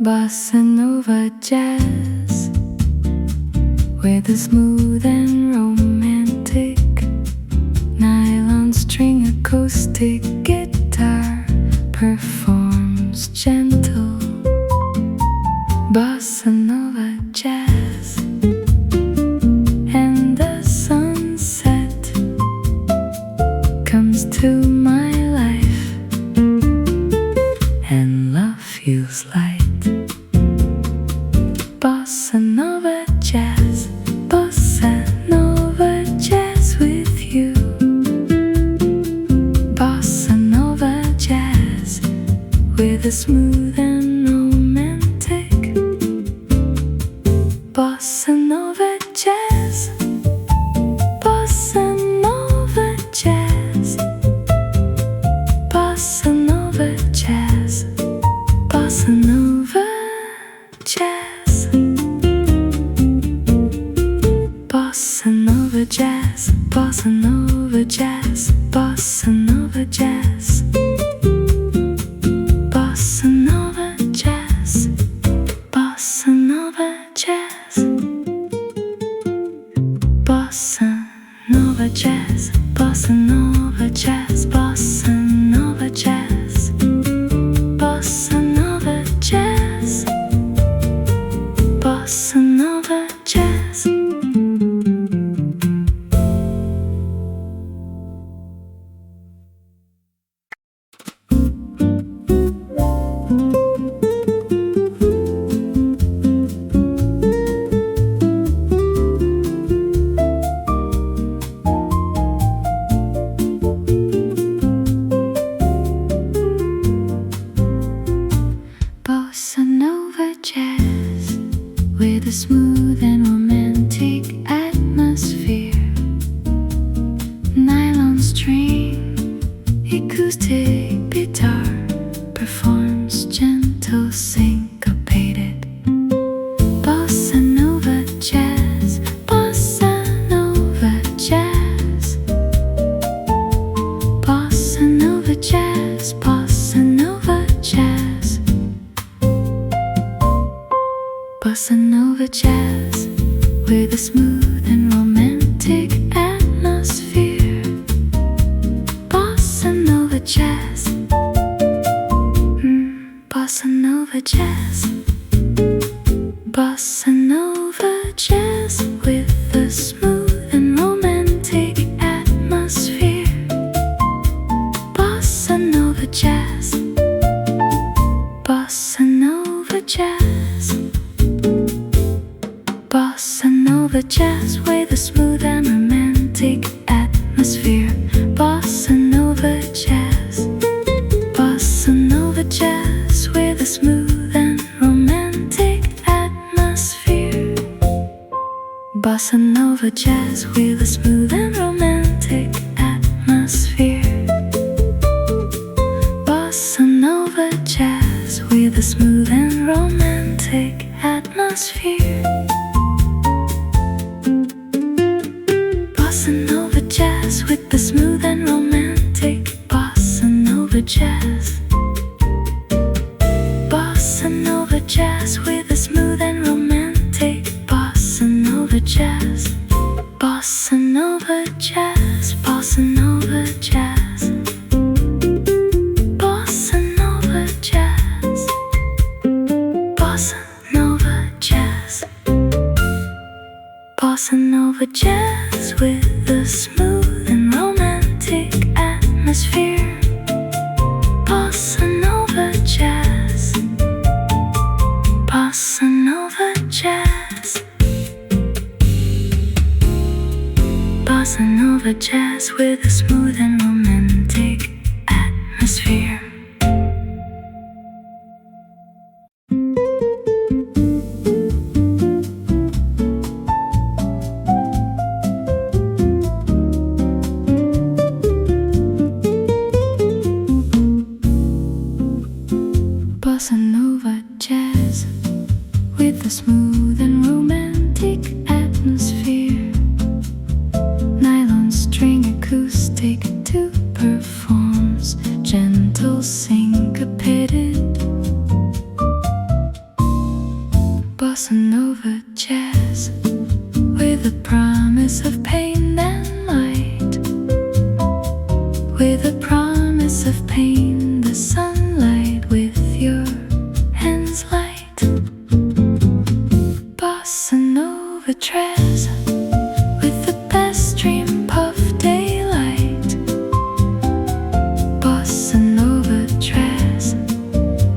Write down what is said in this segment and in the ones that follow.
Bossa Nova jazz, with a smooth and romantic nylon string acoustic guitar performs gentle Bossa Nova jazz. And the sunset comes to my life, and love feels light. Bossa Nova jazz, Bossa Nova jazz with you. Bossa Nova jazz, with a smooth and romantic Bossa Nova jazz, Bossa Nova jazz, Bossa Nova jazz, Bossa Nova jazz, Bossa Nova jazz, Bossa Nova jazz, Bossa Nova jazz, Bossa Nova jazz, Bossa Nova jazz, Bossa Nova jazz, Bossa Nova jazz, Bossa Nova jazz, Bossa Nova jazz, Bossa Nova jazz. Bossa Nova jazz, with a smooth and romantic atmosphere, nylon string acoustic guitar performs gentle syncopated Bossa Nova jazz, Bossa Nova jazz, Bossa Nova jazz, Bossa Nova jazz, Bossa Nova jazz, with a smooth and romantic atmosphere, Bossa Nova jazz, Bossa Nova jazz, Bossa Nova jazz, with a smooth and romantic atmosphere, Bossa Nova jazz, Bossa Nova jazz, Bossa Nova jazz, with a smooth and romantic atmosphere, Bossa Nova jazz, Bossa Nova jazz, with a smooth and romantic atmosphere, Bossa Nova jazz, with a smooth and romantic atmosphere, Bossa Nova jazz, with a smooth and romantic atmosphere, Bossa Nova jazz, with the smooth and romantic Bossa Nova jazz, Bossa Nova jazz, with a smooth and romantic Bossa Nova jazz, Bossa Nova jazz, Bossa Nova jazz, Bossa Nova jazz, Bossa Nova jazz, Bossa Nova jazz, with a smooth and romantic atmosphere, Bossa Nova jazz, Bossa Nova jazz, Bossa Nova jazz, with a smooth and romantic atmosphere. Bossa Nova jazz, with a smooth and romantic atmosphere, nylon string acoustic to performs gentle syncopated pens light. Bossa Nova dress with the best dream puff daylight. Bossa Nova dress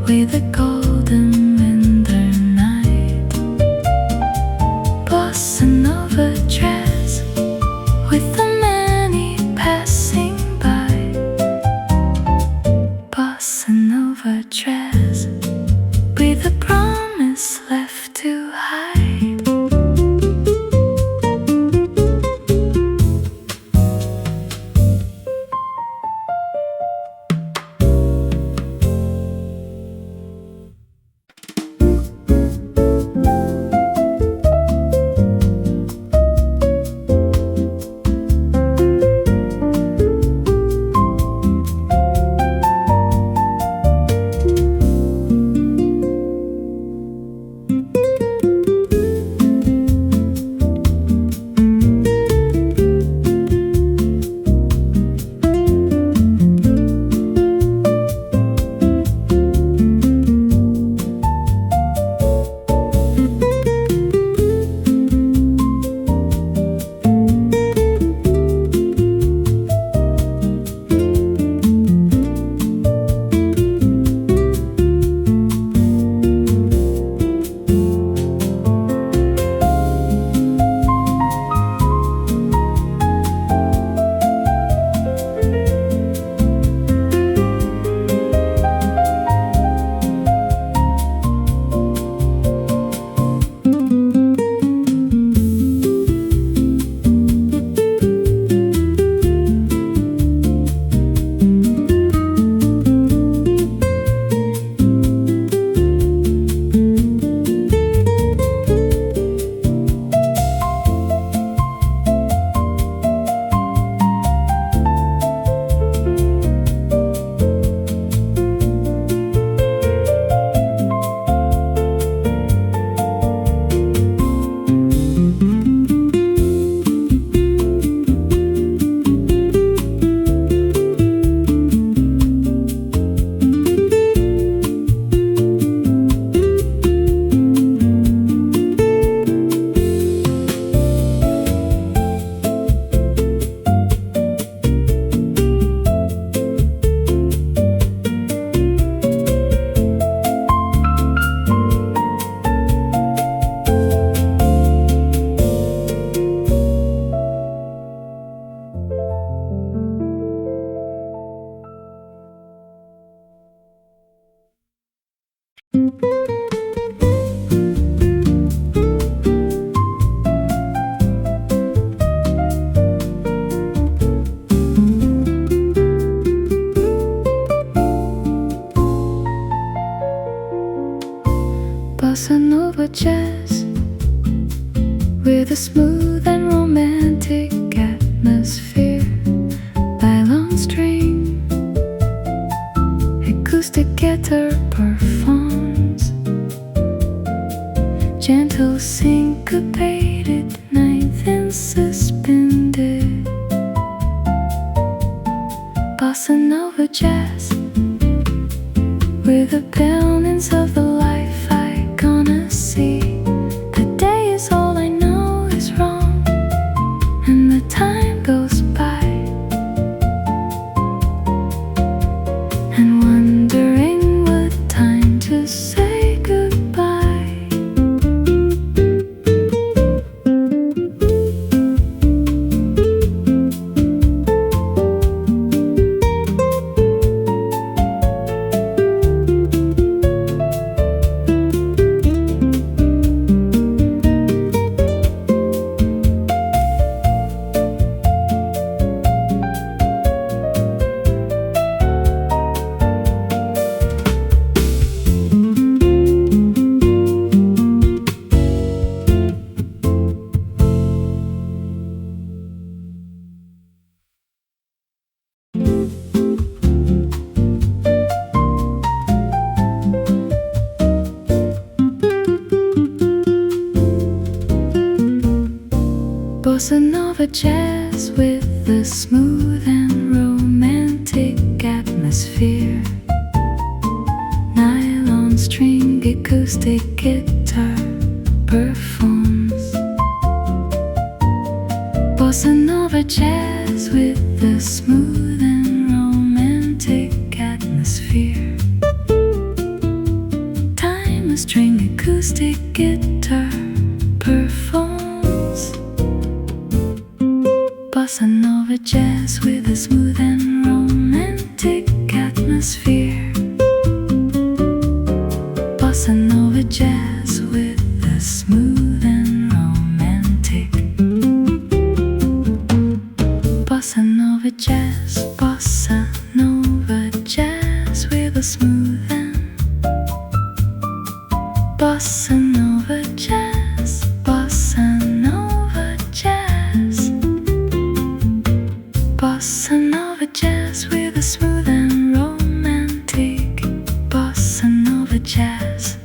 with a golden winter night. Bossa Nova dress with the many passing by. Bossa Nova dress with a promise left to hide. Bossa Nova jazz with a smooth and romantic atmosphere. Violin string, acoustic guitar performs, gentle syncopated ninth and suspended. Bossa Nova jazz with the balance of the life I gonna see. The day is all I know is wrong, and the time goes by, and wondering what time to say goodbye. Bossa Nova jazz with a smooth and romantic atmosphere. Nylon string acoustic guitar performs. Bossa Nova jazz with a smooth and romantic atmosphere. Time a string acoustic guitar performs. Bossa Nova jazz with a smooth and romantic atmosphere. Bossa Nova jazz with a smooth and romantic. Bossa Nova jazz, Bossa Nova jazz with a smooth and Bossa Nova jazz, Bossa Nova jazz. Bossa Nova jazz with a smooth and romantic. Bossa Nova jazz.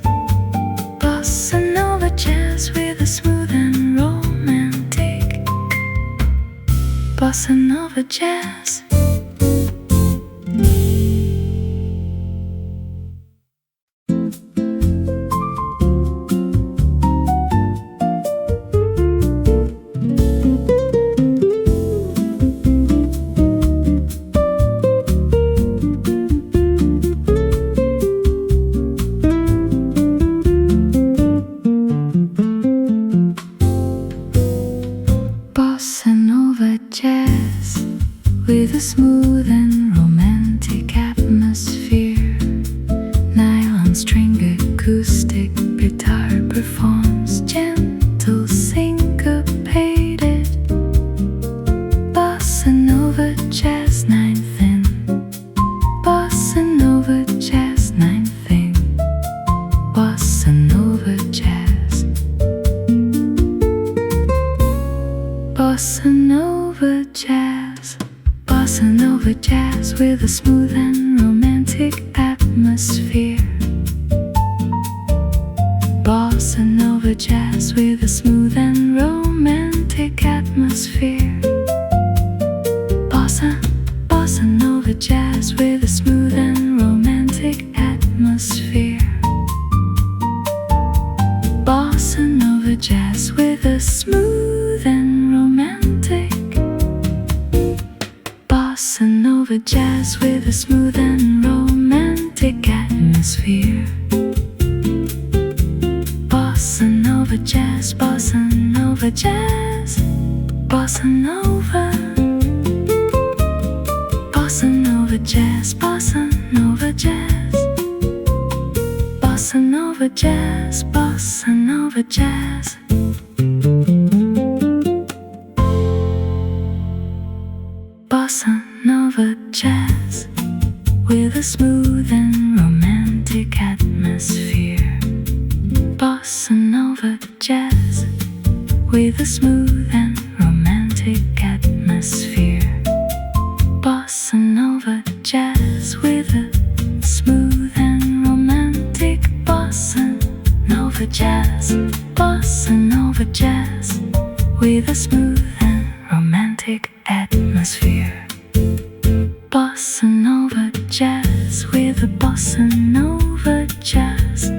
Bossa Nova jazz with a smooth and romantic. Bossa Nova jazz. Bossa Nova jazz with a smooth and romantic atmosphere. Nylon string acoustic guitar performs gentle syncopated. Bossa Nova jazz 9th in. Bossa Nova jazz 9th in. Bossa Nova jazz. Bossa Nova jazz. Bossa Nova jazz with a smooth and romantic atmosphere. Bossa Nova jazz with a smooth and romantic atmosphere. Bossa Nova jazz with a smooth and romantic atmosphere. Bossa Nova jazz with a smooth and romantic. Bossa Nova jazz with a smooth and romantic atmosphere. Bossa Nova jazz, Bossa Nova jazz, Bossa Nova. Bossa Nova jazz, Bossa Nova jazz. Bossa Nova jazz, Bossa Nova jazz. Bossa Nova jazz with a smooth and romantic atmosphere. Bossa Nova jazz with a smooth and romantic atmosphere. Bossa Nova jazz with a smooth and romantic. Bossa Nova jazz, Bossa Nova jazz with a smooth and romantic atmosphere. Bossa Nova jazz with a Bossa Nova jazz.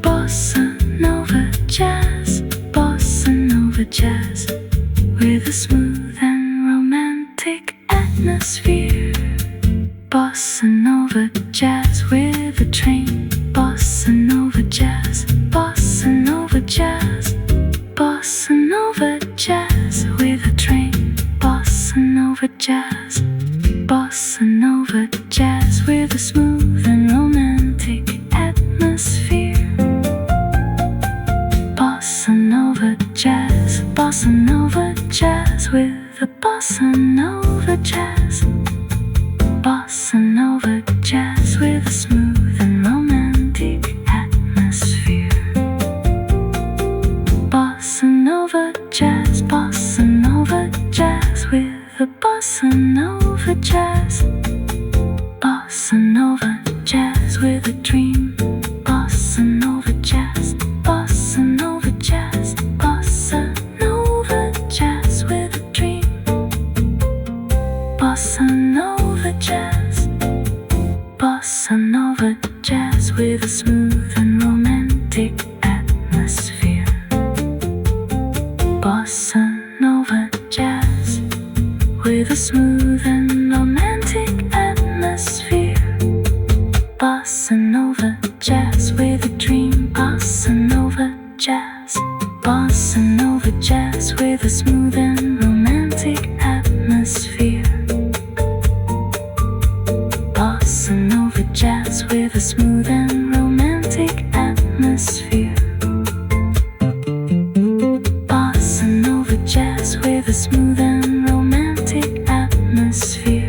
Bossa Nova jazz, Bossa Nova jazz with a smooth and romantic atmosphere. Bossa Nova jazz with a train. Bossa Nova jazz, Bossa Nova jazz. Bossa Nova jazz with a train. Bossa Nova jazz. Bossa Nova jazz with a smooth and romantic atmosphere. Bossa Nova jazz, Bossa Nova jazz with a Bossa Nova jazz. Bossa Nova jazz with a smooth and romantic atmosphere. Bossa Nova jazz, Bossa Nova jazz with a Bossa Nova jazz. Bossa Nova jazz with a dream. Bossa Nova jazz, Bossa Nova jazz. Bossa Nova jazz with a dream. Bossa Nova jazz. Bossa Nova jazz with a smooth and romantic smooth and romantic atmosphere. Bossa Nova jazz with a dream. Bossa Nova jazz. Bossa Nova jazz with a smooth and romantic atmosphere. Bossa Nova jazz with a smooth and romantic atmosphere. Bossa Nova jazz with a smooth and romantic atmosphere.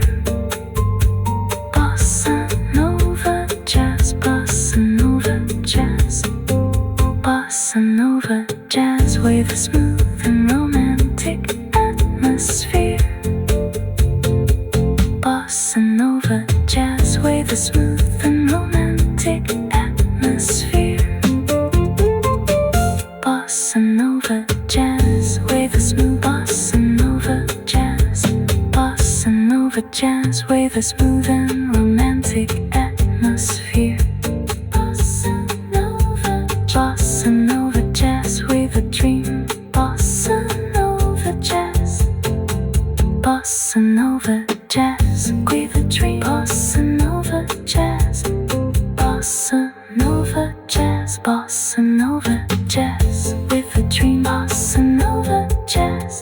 Bossa Nova jazz. Bossa Nova jazz. Bossa Nova jazz with a smooth and romantic atmosphere. Bossa Nova jazz with a smooth and romantic atmosphere. Bossa Nova jazz with a smooth. Bossa Nova jazz. Bossa Nova jazz with a smooth and romantic atmosphere. Bossa Nova. Bossa Nova jazz with a dream. Bossa Nova jazz. Bossa Nova jazz with a dream. Bossa Nova jazz. Bossa Nova jazz. Bossa Nova jazz with a dream. Bossa Nova jazz.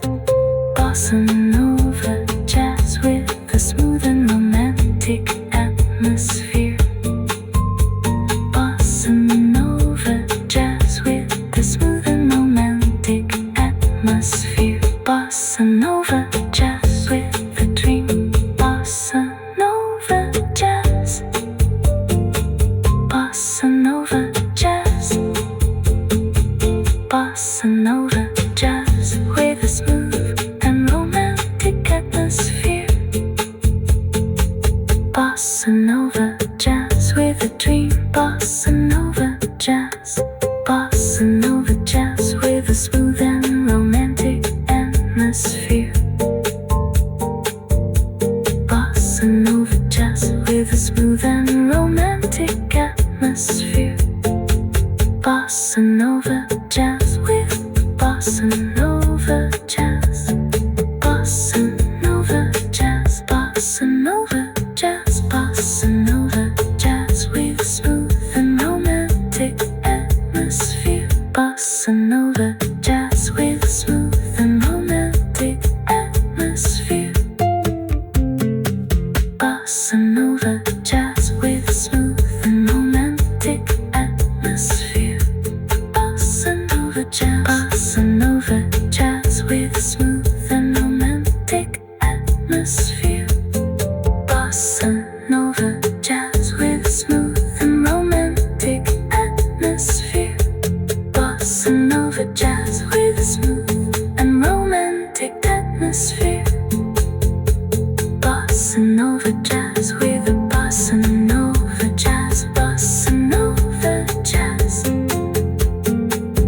Bossa Nova jazz with a smooth and romantic atmosphere. Bossa Nova jazz with a smooth and romantic atmosphere. Bossa Nova jazz with a dream. Bossa Nova jazz. Bossa Nova jazz. Bossa Nova jazz with a smooth and romantic atmosphere. Bossa Nova jazz with a dream. Bossa Nova jazz. Bossa Nova jazz with a smooth and romantic atmosphere. Bossa Nova jazz with a smooth and romantic atmosphere. Bossa Nova jazz with Bossa Nova jazz. Bossa Nova jazz. Bossa Nova jazz. Bossa Nova jazz with a smooth and romantic atmosphere. Bossa Nova jazz with a smooth and romantic atmosphere. Bossa Nova jazz with a smooth and romantic atmosphere. Bossa Nova jazz. Bossa Nova jazz with a smooth and romantic atmosphere. Bossa Nova jazz with a smooth and romantic atmosphere. Bossa Nova jazz with a smooth and romantic atmosphere. Bossa Nova jazz with a Bossa Nova jazz. Bossa Nova jazz.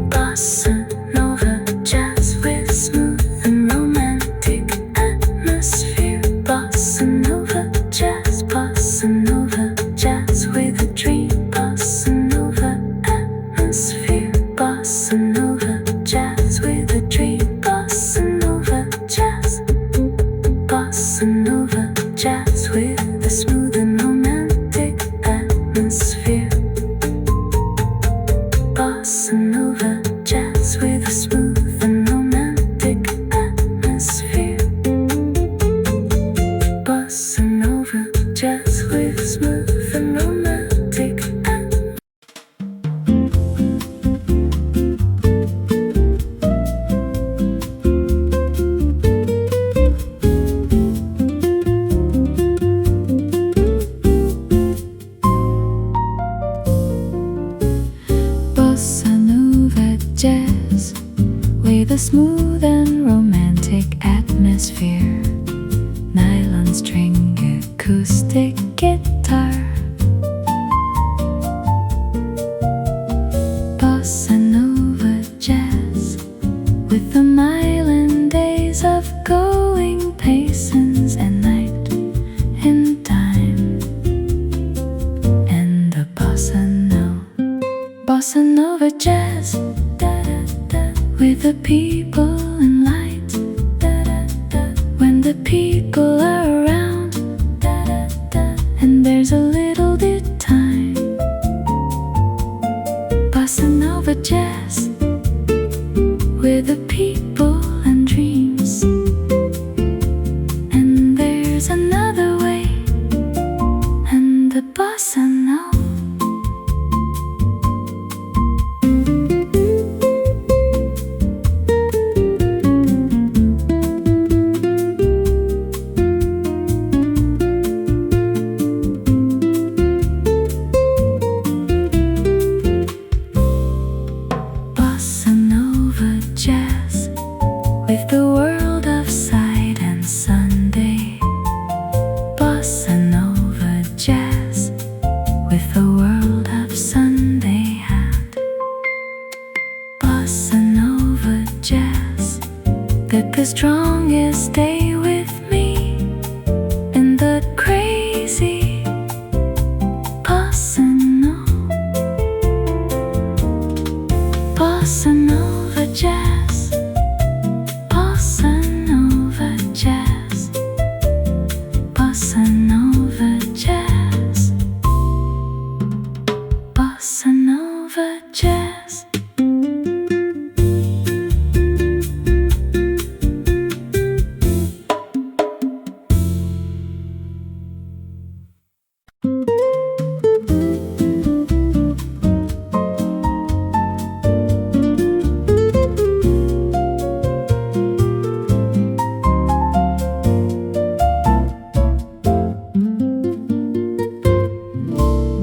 Bossa Nova jazz with a smooth and romantic atmosphere. Bossa Nova jazz. Bossa Nova jazz with a dream. Bossa Nova atmosphere. Bossa Nova jazz with a dream. Bossa Nova jazz. Bossa Nova jazz with a smooth and romantic atmosphere. Bossa Nova jazz with a smooth and romantic atmosphere. Bossa Nova jazz with a smooth and romantic atmosphere. Bossa Nova jazz with a smooth and romantic atmosphere. Nylon string acoustic guitar. Bossa Nova jazz with the mile and days of going paces and night and time. And the Bossa Nova jazz, da, da, da, with the people and lights, da, da, da, when the people are around, and there's a little bit time. Bossa Nova jazz with the people and dreams. And there's another way, and the bossa nova. Bossa Nova jazz with the world of sight and Sunday. Bossa Nova jazz with the world of Sunday and Bossa Nova jazz. Get the strongest day with me in the crazy Bossa Nova. Bossa Nova jazz. Bossa Nova jazz. Bossa Nova jazz. Bossa Nova jazz.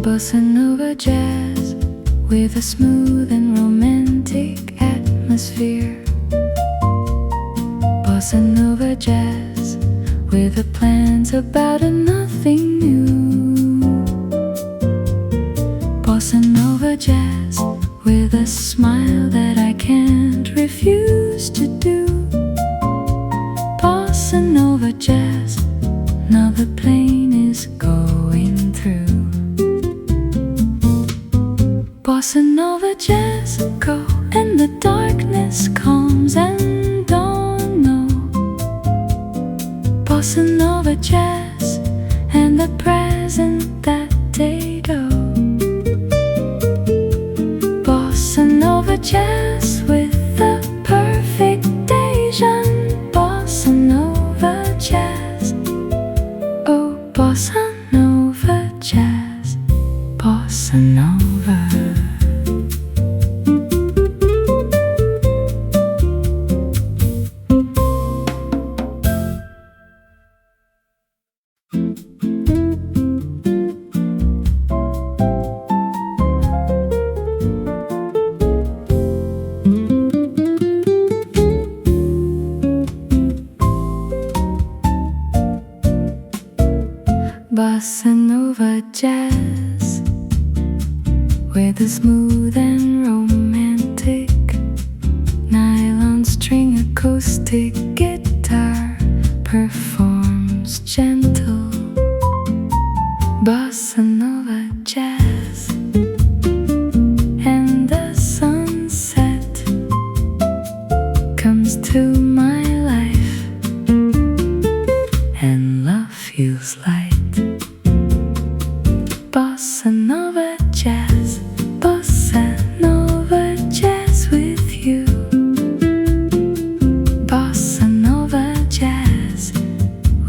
Bossa Nova jazz with a smooth and romantic atmosphere. Bossa Nova jazz with the plans about a nothing new. Bossa Nova jazz with a smile that I can't refuse to do. Bossa Nova jazz, now the plane is going through. Bossa Nova jazz, go, and the darkness comes and don't know. Bossa Nova jazz, and the present that they go. Bossa Nova jazz with the perfect Asian. Bossa Nova jazz, oh Bossa Nova jazz, Bossa Nova. Bossa Nova jazz with a smooth and romantic nylon string acoustic guitar performs gentle. Bossa Nova jazz and the sunset comes to my life and love feels light. Bossa Nova jazz, Bossa Nova jazz with you. Bossa Nova jazz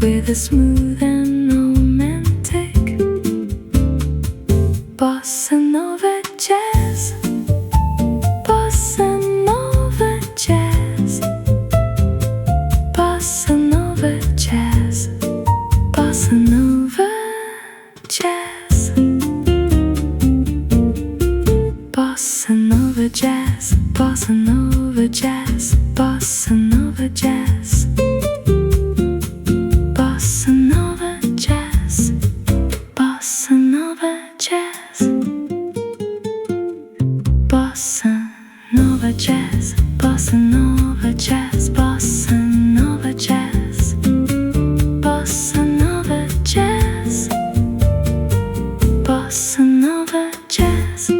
with a smooth and romantic. Bossa Nova jazz, Bossa Nova jazz, Bossa Nova jazz, Bossa Nova jazz. Bossa Nova jazz, Bossa Nova jazz, Bossa Nova jazz, Bossa Nova jazz, Bossa Nova jazz, Bossa Nova jazz, Bossa Nova jazz, Bossa Nova jazz, Bossa Nova jazz, Bossa Nova jazz.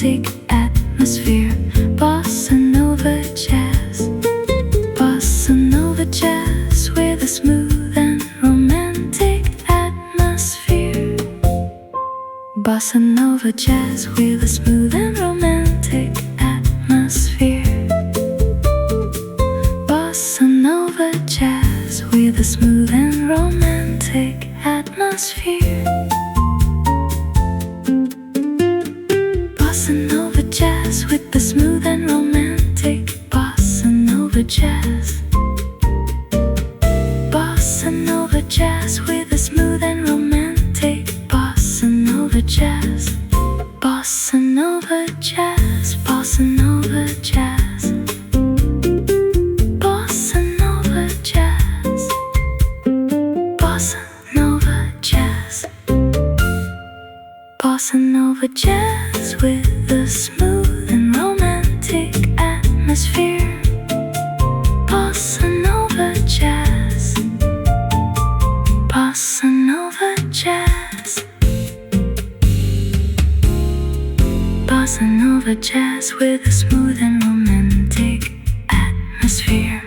romantic atmosphere. Bossa Nova Jazz. Bossa Nova Jazz with a smooth and romantic atmosphere. Bossa Nova Jazz with a smooth and romantic atmosphere. Bossa Nova Jazz with a smooth and romantic atmosphere. Bossa Nova Jazz with the smooth and romantic. Bossa Nova Jazz. Bossa Nova Jazz with a smooth and romantic. Bossa Nova Jazz. Bossa Nova Jazz. Bossa Nova Jazz. Bossa Nova Jazz. Bossa Nova Jazz. Bossa Nova Jazz with a smooth and romantic atmosphere. Bossa Nova Jazz. Bossa Nova Jazz. Bossa Nova Jazz with a smooth and romantic atmosphere.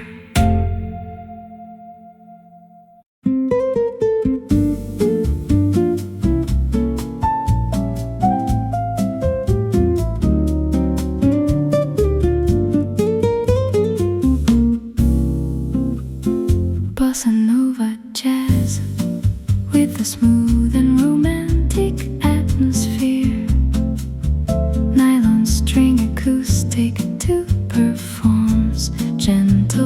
Bossa Nova Jazz with a smooth and romantic atmosphere. Nylon string acoustic 2 performs gentle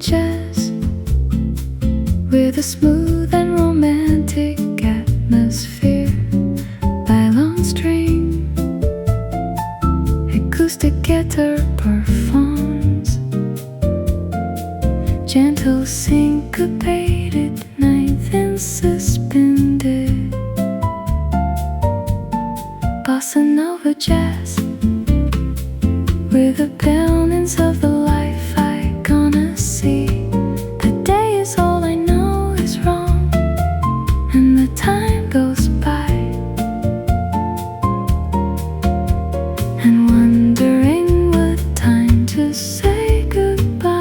jazz with a smooth and romantic atmosphere. Violin string, acoustic guitar performs, gentle syncopated ninth and suspended. Bossa Nova jazz with the balance of the life I gonna see. The day is all I know is wrong, and the time goes by, and wondering what time to say goodbye.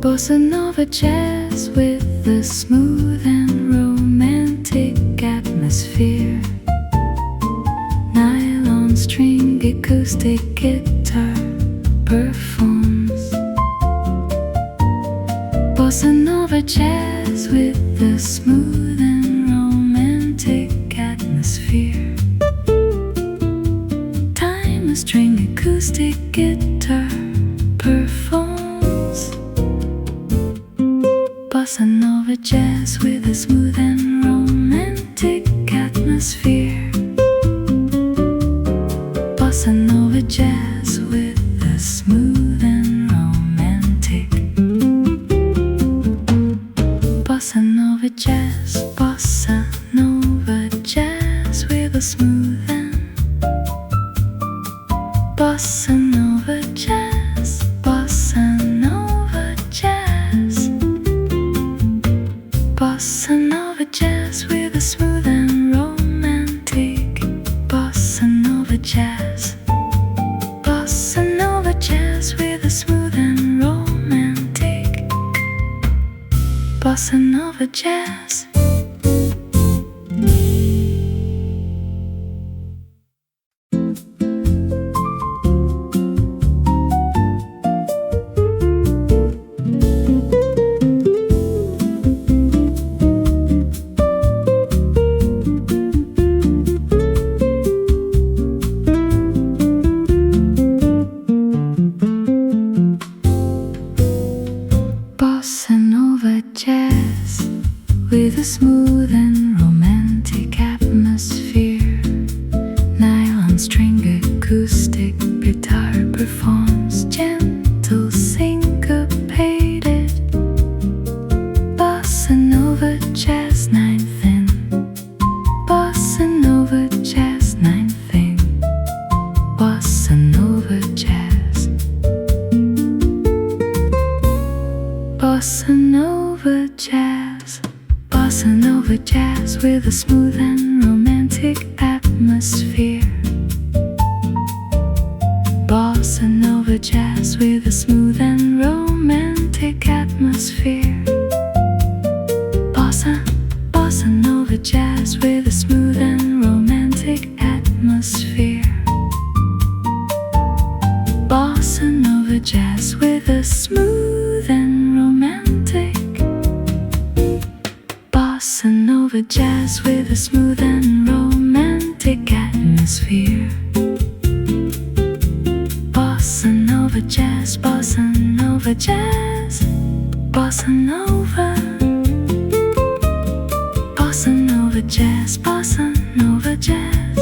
Bossa Nova jazz with the smooth and romantic atmosphere. Nylon string acoustic guitar performs. Bossa Nova jazz with the smooth and romantic atmosphere. Time string acoustic guitar performs. Bossa Nova jazz with a smooth and romantic atmosphere. Bossa Nova jazz with a smooth and romantic. Bossa Nova jazz, Bossa Nova jazz with a smooth and. Bossa Nova jazz, Bossa Nova jazz. Bossa Nova jazz with a smooth and romantic. Bossa Nova jazz. Bossa Nova jazz with a smooth and romantic. Bossa Nova jazz. Bossa Nova jazz with a smooth and romantic atmosphere. Nylon string acoustic guitar performs, gentle syncopated. Bossa Nova jazz ninth in. Bossa Nova jazz ninth in. Bossa Nova jazz. Bossa Nova jazz. Bossa Nova jazz with a smooth and romantic atmosphere. Bossa Nova jazz with a smooth and romantic atmosphere. Bossa Nova jazz with a smooth and romantic atmosphere. Bossa Nova jazz with a smooth and romantic. Bossa Nova jazz with a smooth and romantic atmosphere. Bossa Nova jazz, Bossa Nova jazz. Bossa Nova. Bossa Nova jazz, Bossa Nova jazz.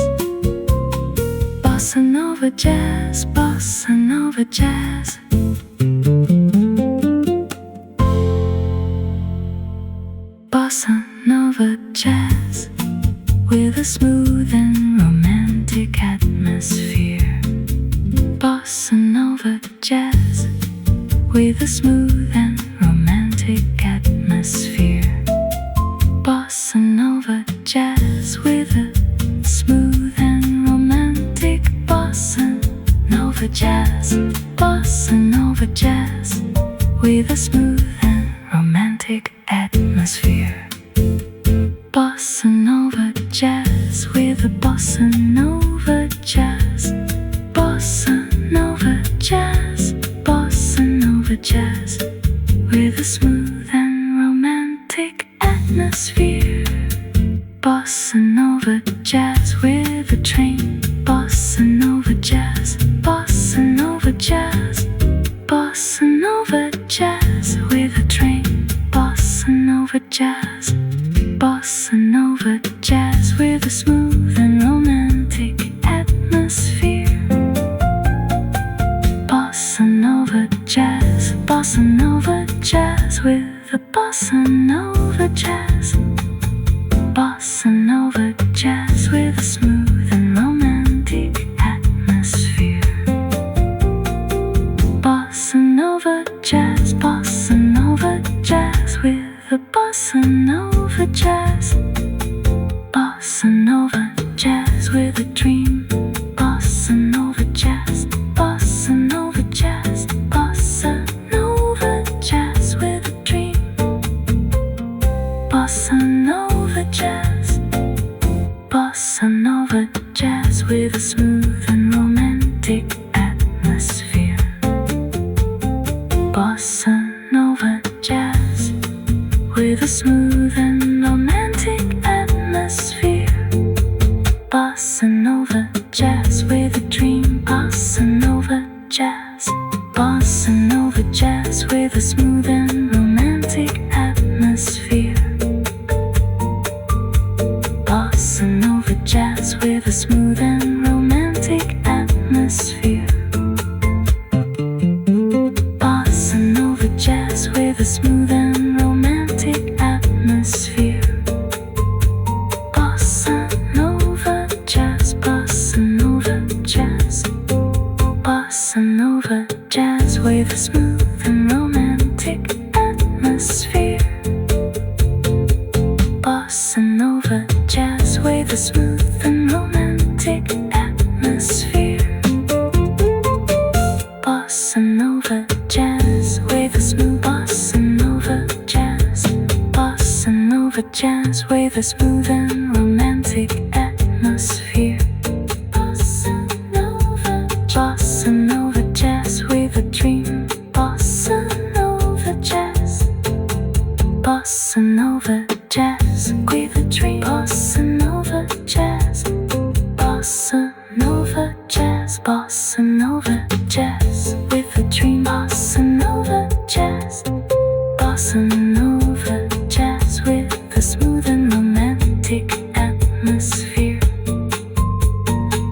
Bossa Nova jazz, Bossa Nova jazz. Bossa Nova jazz with a smooth and romantic atmosphere. Bossa Nova. jazz with a smooth and romantic atmosphere. Bossa nova jazz with a smooth and romantic bossa nova jazz. Bossa nova jazz with a smooth and romantic atmosphere. Bossa nova jazz with a bossa nova jazz. Bossa nova jazz. Bossa nova jazz with a smooth and romantic atmosphere. Bossa nova jazz with a train. Bossa nova jazz. Bossa nova jazz. Bossa nova jazz with a train. Bossa nova jazz. Bossa nova jazz with a smooth and romantic atmosphere. Bossa nova jazz. Bossa nova jazz with a bossa nova jazz. Bossa nova jazz with a smooth and romantic atmosphere. Bossa nova jazz. Bossa nova jazz with a bossa nova jazz. Bossa nova jazz with a dream. Bossa nova jazz. Bossa nova jazz. Bossa nova jazz with a dream. Bossa nova jazz. Bossa nova jazz with a smooth and romantic atmosphere. Bossa nova jazz with a smooth and romantic atmosphere. Bossa nova jazz with a dream. Bossa nova jazz. Bossa nova jazz with a smooth and romantic atmosphere. Bossa nova jazz with a smooth and romantic atmosphere. Bossa nova jazz with a smooth and romantic atmosphere. Bossa nova jazz. Bossa nova jazz. Bossa nova jazz with a smooth and romantic atmosphere. Bossa nova jazz with a smooth and romantic atmosphere. Bossa nova jazz with a smooth. Bossa nova jazz. Bossa nova jazz with a smooth and romantic atmosphere. Bossa nova. Bossa nova jazz with a dream. Bossa nova jazz. Bossa nova jazz with a dream. Bossa nova jazz. Bossa nova jazz. Bossa nova jazz with a dream. Bossa nova jazz. Bossa nova jazz with a smooth and romantic atmosphere.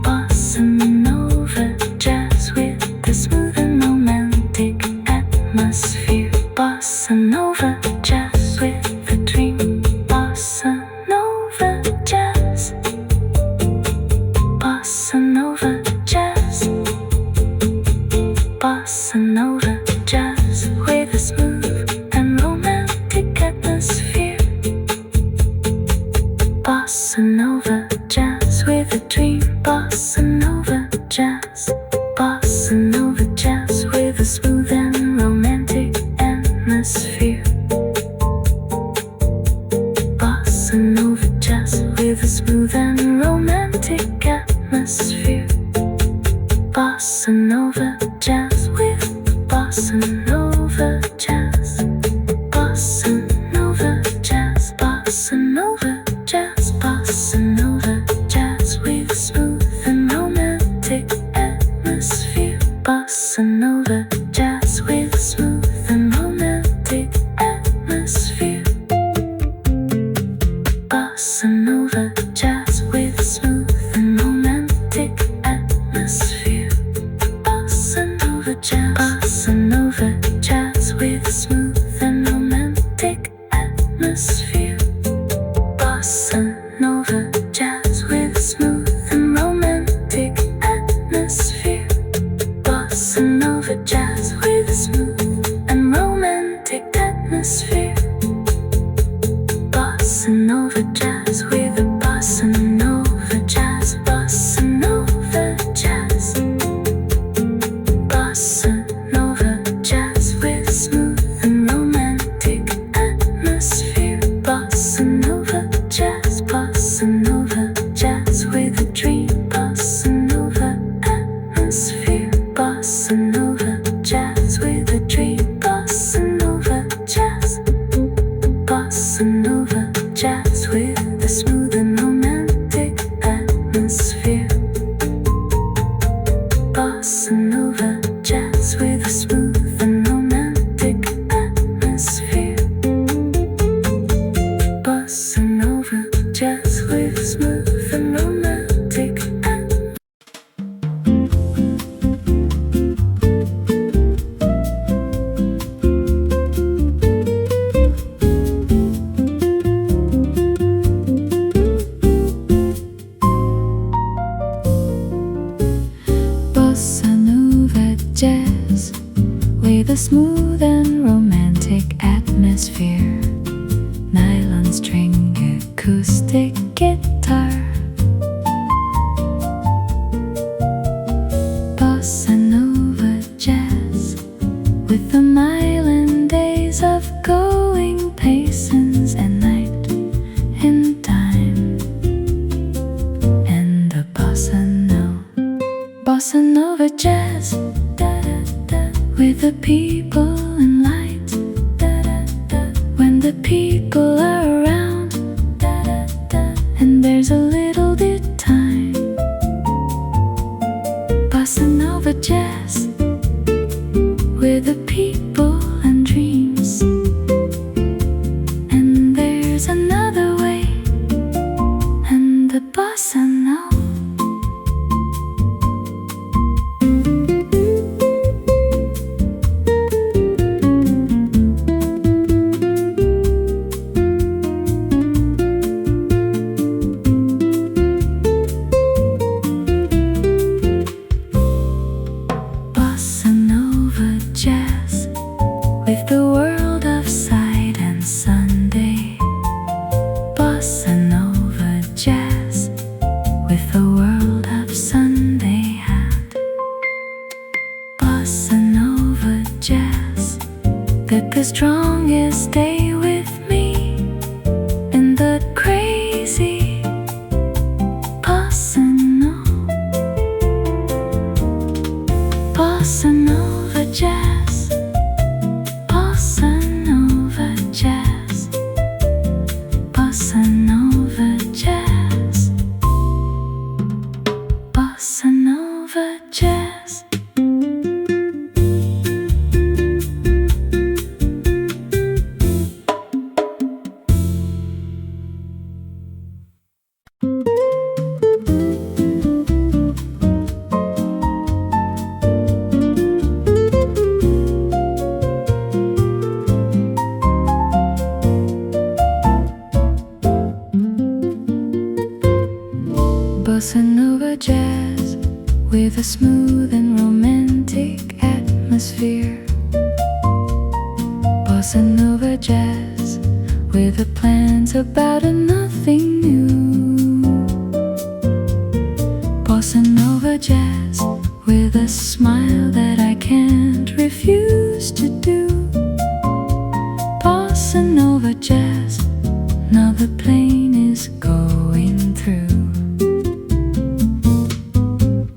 Bossa nova jazz with a smooth and romantic atmosphere. Bossa nova jazz with a dream. Bossa nova jazz. Bossa nova jazz. Bossa nova jazz with a smooth and romantic atmosphere. Bossa nova jazz with a dream. Bossa nova jazz. Bossa nova jazz with a smooth and romantic atmosphere. Bossa nova jazz with a smooth and romantic atmosphere. Bossa nova jazz with bossa nova jazz. Bossa nova jazz. Bossa nova jazz. Bossa nova jazz with a smooth and romantic atmosphere. Bossa nova jazz with a smooth and romantic atmosphere. Bossa nova jazz with a smooth and romantic atmosphere. Bossa nova jazz. Bossa nova jazz with a smooth and romantic atmosphere. Bossa nova jazz with a smooth and romantic atmosphere. Bossa nova jazz. bossa nova jazz with a bossa nova jazz, bossa nova jazz, bossa nova jazz with smooth and romantic atmosphere, bossa nova jazz with a dream, bossa nova atmosphere, bossa nova jazz with a dream, bossa nova jazz, bossa nova jazz with a smooth and romantic atmosphere, bossa nova jazz with a smooth and romantic atmosphere, bossa nova jazz with a smooth and romantic atmosphere. Bossa nova jazz with a smooth and romantic atmosphere, nylon string acoustic guitar, bossa nova jazz with the island days of going paces and night and time, and the bossa nova jazz with the people and lights, when the people are around and there's a little bit time, bossa nova jazz with the people and dreams, and there's another way, and the bossa nova. Bossa nova jazz with the world of sight and Sunday, bossa nova jazz with the world of Sunday and bossa nova jazz, that the strongest stay with me in the crazy bossa nova, bossa nova jazz, bossa nova jazz, bossa nova jazz, bossa nova jazz. Bossa nova jazz with a smooth and romantic atmosphere, bossa nova jazz with the plans about a nothing new, bossa nova jazz with a smile that I can't refuse to do, bossa nova jazz, now the plane is going through.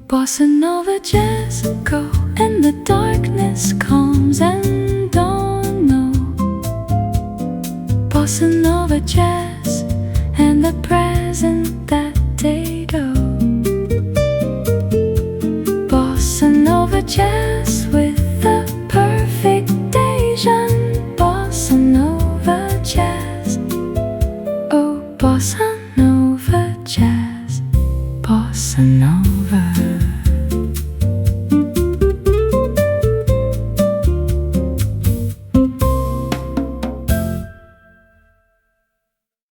Bossa nova jazz, go, and the darkness comes and don't know. Bossa nova jazz, and the present that they go. Bossa nova jazz with the perfect Asian. Bossa nova jazz, oh bossa nova jazz, bossa nova.